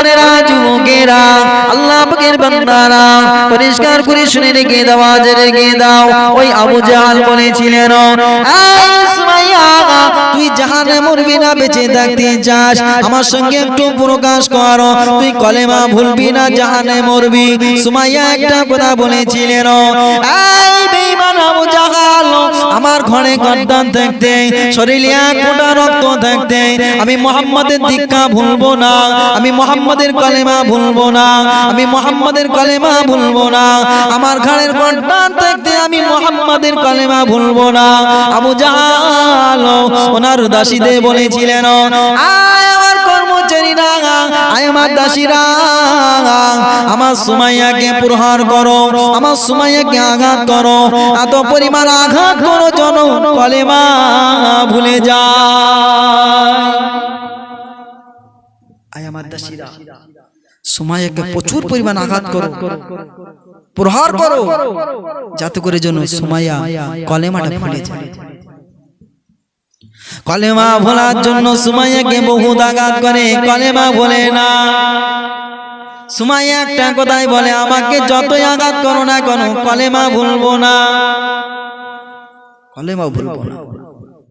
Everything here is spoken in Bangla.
বোনেরা, যুবকেরা, আল্লাহ পাকের বান্দারা, পরিষ্কার করে শুনে রেখে দাও, আজ রেখে দাও। ওই আবু জাহাল বলেছিলেন, এই সুমাইয়া, তুই জাহান্নামে মরবি না, বেঁচে থাকতে চাস, আমার সঙ্গে একটু প্রকাশ কর, তুই কলেমা ভুলবি না, জাহান্নামে মরবি। সুমাইয়া একটা কথা বলেছিলেন, এই বেঈমান আবু জাহাল, আমার ঘরে গর্দান থাকতে, শরীরে এক ফোঁটা রক্ত থাকতে আমি মুহাম্মাদের দীক্ষা ভুলবো না, আমি মুহাম্মাদের কলেমা ভুলবো না, আমি মুহাম্মাদের কলেমা ভুলবো না, আমার ঘরের গর্দান থাকতে আমি মুহাম্মাদের কলেমা ভুলবো না। আবু জাহাল ওনার দাসীদের বলেছিলেন, আয় আমার কর্মচারীরা, আয় আমার দাসীরা, আমার সুমাইয়াকে প্রহার করো, আমার সুমাইয়াকে আঘাত করো, এত পরিমাণ আঘাত করো যেন কলেমা ভুলে যায়। আয় আমার দাসীরা, সুমাইয়াকে প্রচুর পরিমাণ আঘাত করো, প্রহার করো, যাতে করে যেন সুমাইয়া কলেমাটা ভুলে যায়। কলেমা ভোলার জন্য সুমাইয়াকে বহুত আঘাত করে, কলেমা ভোলে না। সুমাইয়া একটা কথাই বলে, আমাকে যতই আঘাত করো না কেন, কলেমা ভুলবো না, কলেমা ভুলবো না।